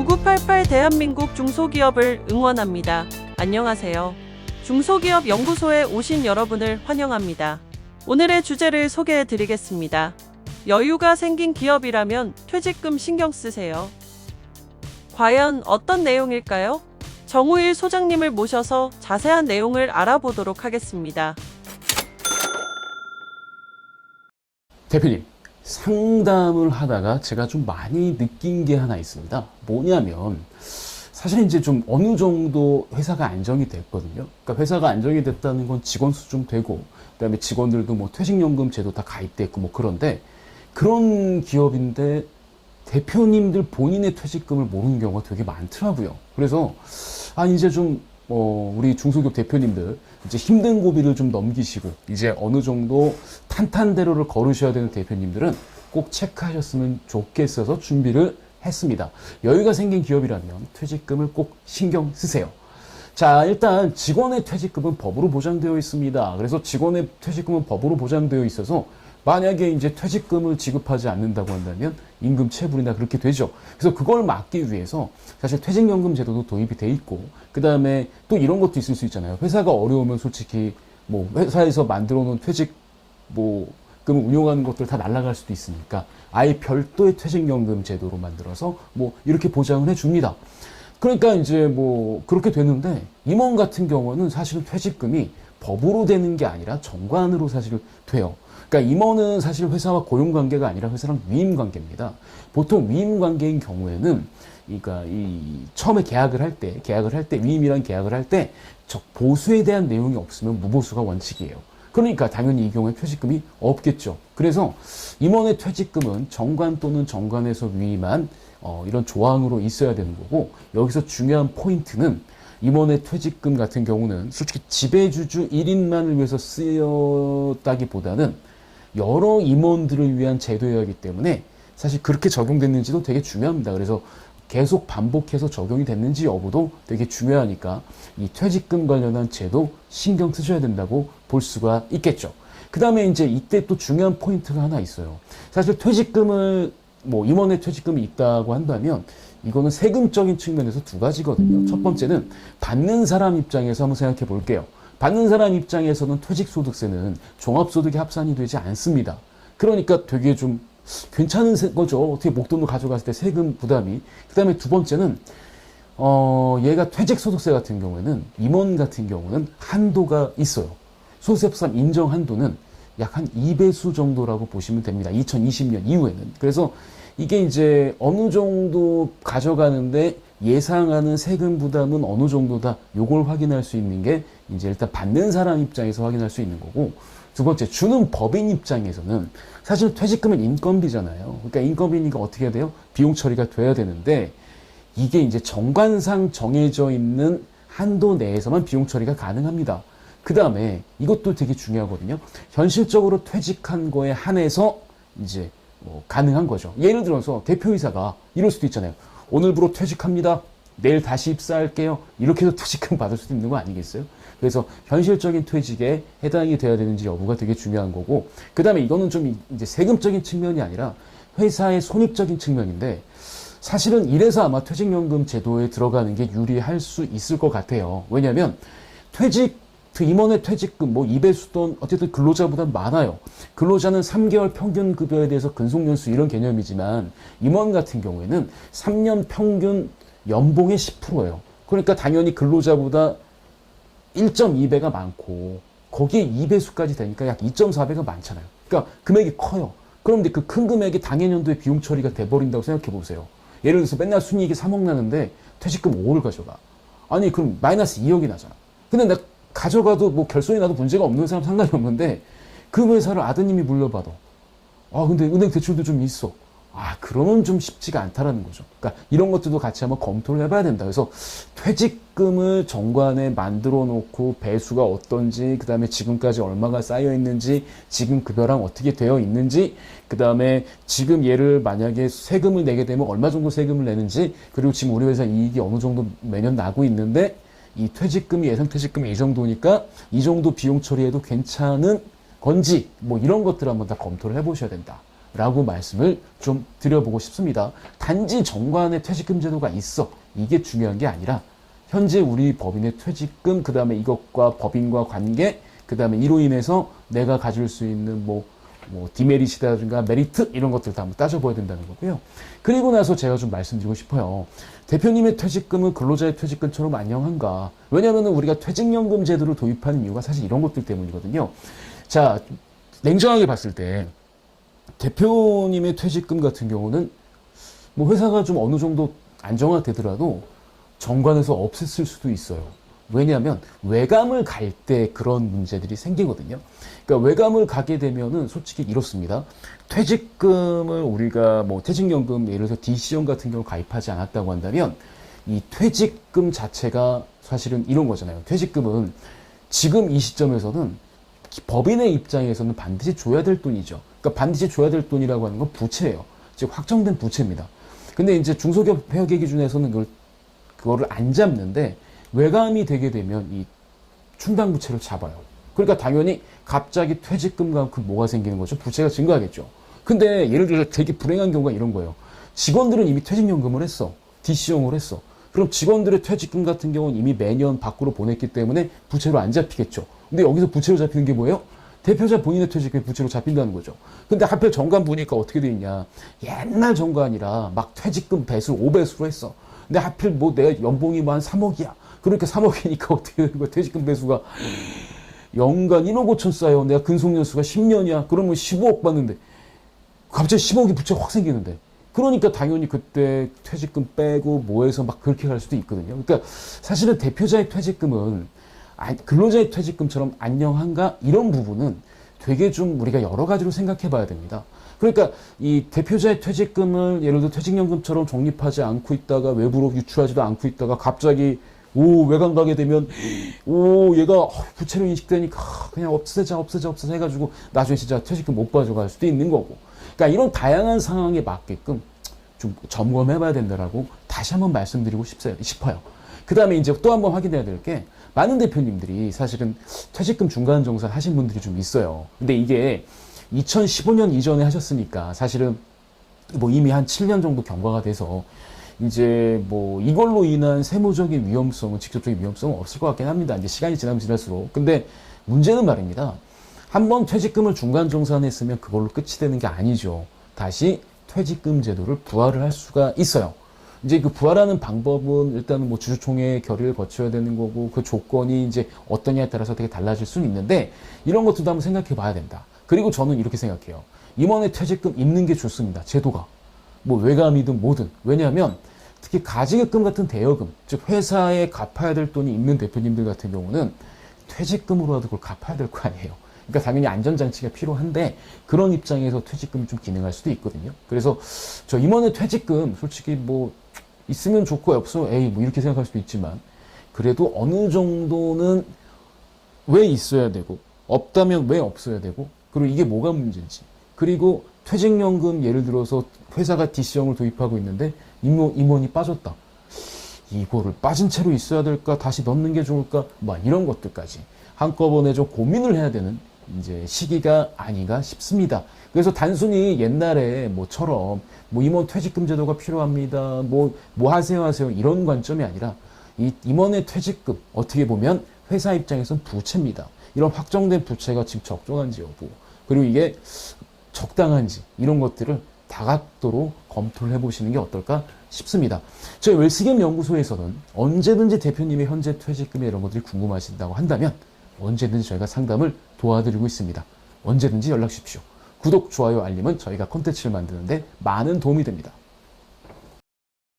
9988 대한민국 중소기업을 응원합니다. 안녕하세요. 중소기업 연구소에 오신 여러분을 환영합니다. 오늘의 주제를 소개해 드리겠습니다. 여유가 생긴 기업이라면 퇴직금 신경 쓰세요. 과연 어떤 내용일까요? 정우일 소장님을 모셔서 자세한 내용을 알아보도록 하겠습니다. 대표님, 상담을 하다가 제가 좀 많이 느낀 게 하나 있습니다. 뭐냐면 사실 이제 좀 어느 정도 회사가 안정이 됐거든요. 그러니까 회사가 안정이 됐다는 건 직원 수 좀 되고, 그다음에 직원들도 뭐 퇴직연금 제도 다 가입됐고 뭐 그런데, 그런 기업인데 대표님들 본인의 퇴직금을 모르는 경우가 되게 많더라고요. 그래서 이제 좀 우리 중소기업 대표님들 이제 힘든 고비를 좀 넘기시고 이제 어느 정도 탄탄대로를 걸으셔야 되는 대표님들은 꼭 체크하셨으면 좋겠어서 준비를 했습니다. 여유가 생긴 기업이라면 퇴직금을 꼭 신경 쓰세요. 자, 일단 직원의 퇴직금은 법으로 보장되어 있습니다. 그래서 직원의 퇴직금은 법으로 보장되어 있어서 만약에 이제 퇴직금을 지급하지 않는다고 한다면 임금 체불이나 그렇게 되죠. 그래서 그걸 막기 위해서 사실 퇴직연금 제도도 도입이 돼 있고, 그 다음에 또 이런 것도 있을 수 있잖아요. 회사가 어려우면 솔직히 뭐 회사에서 만들어 놓은 퇴직 금을 운용하는 것들 다 날아갈 수도 있으니까 아예 별도의 퇴직연금 제도로 만들어서 뭐 이렇게 보장을 해줍니다. 그러니까 이제 뭐 그렇게 되는데, 임원 같은 경우는 사실은 퇴직금이 법으로 되는 게 아니라 정관으로 사실 돼요. 그러니까 임원은 사실 회사와 고용관계가 아니라 회사랑 위임관계입니다. 보통 위임관계인 경우에는, 그러니까 처음에 계약을 할 때 위임이란 계약을 할 때 보수에 대한 내용이 없으면 무보수가 원칙이에요. 그러니까 당연히 이 경우에 퇴직금이 없겠죠. 그래서 임원의 퇴직금은 정관 또는 정관에서 위임한 이런 조항으로 있어야 되는 거고, 여기서 중요한 포인트는 임원의 퇴직금 같은 경우는 솔직히 지배주주 1인만을 위해서 쓰였다기보다는 여러 임원들을 위한 제도이기 때문에 사실 그렇게 적용됐는지도 되게 중요합니다. 그래서 계속 반복해서 적용이 됐는지 여부도 되게 중요하니까 이 퇴직금 관련한 제도 신경 쓰셔야 된다고 볼 수가 있겠죠. 그 다음에 이제 이때 또 중요한 포인트가 하나 있어요. 사실 퇴직금을 임원의 퇴직금이 있다고 한다면 이거는 세금적인 측면에서 두 가지거든요. 첫 번째는 받는 사람 입장에서 한번 생각해 볼게요. 받는 사람 입장에서는 퇴직소득세는 종합소득에 합산이 되지 않습니다. 그러니까 되게 좀 괜찮은 거죠. 어떻게 목돈을 가져갔을 때 세금 부담이. 그 다음에 두 번째는 얘가 퇴직소득세 같은 경우에는, 임원 같은 경우는 한도가 있어요. 소득세법상 인정 한도는 약 한 2배수 정도라고 보시면 됩니다. 2020년 이후에는. 그래서 이게 이제 어느 정도 가져가는데 예상하는 세금 부담은 어느 정도다, 요걸 확인할 수 있는 게 이제 일단 받는 사람 입장에서 확인할 수 있는 거고, 두 번째 주는 법인 입장에서는 사실 퇴직금은 인건비잖아요. 그러니까 인건비니까 어떻게 해야 돼요? 비용 처리가 돼야 되는데, 이게 이제 정관상 정해져 있는 한도 내에서만 비용 처리가 가능합니다. 그 다음에 이것도 되게 중요하거든요. 현실적으로 퇴직한 거에 한해서 이제 가능한 거죠. 예를 들어서 대표이사가 이럴 수도 있잖아요. 오늘부로 퇴직합니다. 내일 다시 입사할게요. 이렇게 해서 퇴직금 받을 수도 있는 거 아니겠어요? 그래서 현실적인 퇴직에 해당이 돼야 되는지 여부가 되게 중요한 거고, 그 다음에 이거는 좀 이제 세금적인 측면이 아니라 회사의 손익적인 측면인데, 사실은 이래서 아마 퇴직연금 제도에 들어가는 게 유리할 수 있을 것 같아요. 왜냐하면 임원의 퇴직금 2배수돈 어쨌든 근로자보다 많아요. 근로자는 3개월 평균 급여에 대해서 근속연수 이런 개념이지만, 임원 같은 경우에는 3년 평균 연봉의 10%예요. 그러니까 당연히 근로자보다 1.2배가 많고 거기에 2배수까지 되니까 약 2.4배가 많잖아요. 그러니까 금액이 커요. 그런데 그 큰 금액이 당해년도에 비용 처리가 돼버린다고 생각해 보세요. 예를 들어서 맨날 순이익이 3억 나는데 퇴직금 5를 가져가. 아니 그럼 마이너스 2억이 나잖아. 근데 내가 가져가도 결손이 나도 문제가 없는 사람 상관이 없는데, 그 회사를 아드님이 물려받아. 근데 은행 대출도 좀 있어. 그러면 좀 쉽지가 않다라는 거죠. 그러니까 이런 것들도 같이 한번 검토를 해봐야 된다. 그래서 퇴직금을 정관에 만들어 놓고 배수가 어떤지, 그 다음에 지금까지 얼마가 쌓여 있는지, 지금 급여랑 어떻게 되어 있는지, 그 다음에 지금 얘를 만약에 세금을 내게 되면 얼마 정도 세금을 내는지, 그리고 지금 우리 회사 이익이 어느 정도 매년 나고 있는데 이 퇴직금이 예상 퇴직금이 이 정도니까 이 정도 비용 처리해도 괜찮은 건지 이런 것들을 한번 다 검토를 해보셔야 된다. 라고 말씀을 좀 드려보고 싶습니다. 단지 정관의 퇴직금 제도가 있어. 이게 중요한 게 아니라 현재 우리 법인의 퇴직금, 그 다음에 이것과 법인과 관계, 그 다음에 이로 인해서 내가 가질 수 있는 뭐 디메리트라든가 메리트 이런 것들 다 한번 따져봐야 된다는 거고요. 그리고 나서 제가 좀 말씀드리고 싶어요. 대표님의 퇴직금은 근로자의 퇴직금처럼 안녕한가? 왜냐하면 우리가 퇴직연금 제도를 도입하는 이유가 사실 이런 것들 때문이거든요. 자, 냉정하게 봤을 때 대표님의 퇴직금 같은 경우는 뭐 회사가 좀 어느 정도 안정화되더라도 정관에서 없앴을 수도 있어요. 왜냐하면 외감을 갈 때 그런 문제들이 생기거든요. 그러니까 외감을 가게 되면은 솔직히 이렇습니다. 퇴직금을 우리가 뭐 퇴직연금 예를 들어서 DC형 같은 경우 가입하지 않았다고 한다면 이 퇴직금 자체가 사실은 이런 거잖아요. 퇴직금은 지금 이 시점에서는 법인의 입장에서는 반드시 줘야 될 돈이죠. 그러니까 반드시 줘야 될 돈이라고 하는 건 부채예요. 즉 확정된 부채입니다. 근데 이제 중소기업 회계 기준에서는 그거를 안 잡는데 외감이 되게 되면 이 충당 부채를 잡아요. 그러니까 당연히 갑자기 퇴직금만큼 뭐가 생기는 거죠? 부채가 증가하겠죠. 근데 예를 들어서 되게 불행한 경우가 이런 거예요. 직원들은 이미 퇴직연금을 했어. DC형을 했어. 그럼 직원들의 퇴직금 같은 경우는 이미 매년 밖으로 보냈기 때문에 부채로 안 잡히겠죠. 근데 여기서 부채로 잡히는 게 뭐예요? 대표자 본인의 퇴직금이 부채로 잡힌다는 거죠. 근데 하필 정관 보니까 어떻게 돼 있냐. 옛날 정관이라 막 퇴직금 배수를 5배수로 했어. 근데 하필 뭐 내가 연봉이 뭐 한 3억이야. 그러니까 3억이니까 어떻게 되는 거야? 퇴직금 배수가 연간 1억 5천 쌓여. 내가 근속연수가 10년이야. 그러면 15억 받는데 갑자기 10억이 부채 확 생기는데. 그러니까 당연히 그때 퇴직금 빼고 뭐해서 막 그렇게 갈 수도 있거든요. 그러니까 사실은 대표자의 퇴직금은 근로자의 퇴직금처럼 안녕한가? 이런 부분은 되게 좀 우리가 여러 가지로 생각해 봐야 됩니다. 그러니까 이 대표자의 퇴직금을 예를 들어 퇴직연금처럼 적립하지 않고 있다가 외부로 유출하지도 않고 있다가 갑자기 외관 가게 되면 얘가 부채로 인식되니까 그냥 없애자 해가지고 나중에 진짜 퇴직금 못 가져갈 수도 있는 거고. 그러니까 이런 다양한 상황에 맞게끔 좀 점검해 봐야 된다라고 다시 한번 말씀드리고 싶어요. 그 다음에 이제 또 한번 확인해야 될 게 많은 대표님들이 사실은 퇴직금 중간 정산 하신 분들이 좀 있어요. 근데 이게 2015년 이전에 하셨으니까 사실은 뭐 이미 한 7년 정도 경과가 돼서 이제 뭐 이걸로 인한 세무적인 위험성은 직접적인 위험성은 없을 것 같긴 합니다. 이제 시간이 지나면 지날수록. 근데 문제는 말입니다. 한번 퇴직금을 중간 정산했으면 그걸로 끝이 되는 게 아니죠. 다시 퇴직금 제도를 부활을 할 수가 있어요. 이제 그 부활하는 방법은 일단은 뭐 주주총회 결의를 거쳐야 되는 거고 그 조건이 이제 어떠냐에 따라서 되게 달라질 수는 있는데 이런 것들도 한번 생각해 봐야 된다. 그리고 저는 이렇게 생각해요. 임원의 퇴직금 있는 게 좋습니다. 제도가. 뭐 외감이든 뭐든. 왜냐하면 특히 가지급금 같은 대여금, 즉 회사에 갚아야 될 돈이 있는 대표님들 같은 경우는 퇴직금으로라도 그걸 갚아야 될 거 아니에요. 그러니까 당연히 안전장치가 필요한데 그런 입장에서 퇴직금이 좀 기능할 수도 있거든요. 그래서 저 임원의 퇴직금 솔직히 뭐 있으면 좋고 없으면 에이 뭐 이렇게 생각할 수도 있지만 그래도 어느 정도는 왜 있어야 되고 없다면 왜 없어야 되고 그리고 이게 뭐가 문제인지 그리고 퇴직연금 예를 들어서 회사가 DC형을 도입하고 있는데 임원이 빠졌다. 이거를 빠진 채로 있어야 될까 다시 넣는 게 좋을까 뭐 이런 것들까지 한꺼번에 좀 고민을 해야 되는 이제 시기가 아닌가 싶습니다. 그래서 단순히 옛날에 뭐처럼 뭐 임원 퇴직금 제도가 필요합니다. 뭐 하세요 이런 관점이 아니라 이 임원의 퇴직금 어떻게 보면 회사 입장에서는 부채입니다. 이런 확정된 부채가 지금 적정한지 여부 그리고 이게 적당한지 이런 것들을 다각도로 검토를 해보시는 게 어떨까 싶습니다. 저희 웰스겜 연구소에서는 언제든지 대표님의 현재 퇴직금에 이런 것들이 궁금하신다고 한다면 언제든지 저희가 상담을 도와드리고 있습니다. 언제든지 연락 주십시오. 구독, 좋아요, 알림은 저희가 콘텐츠를 만드는데 많은 도움이 됩니다.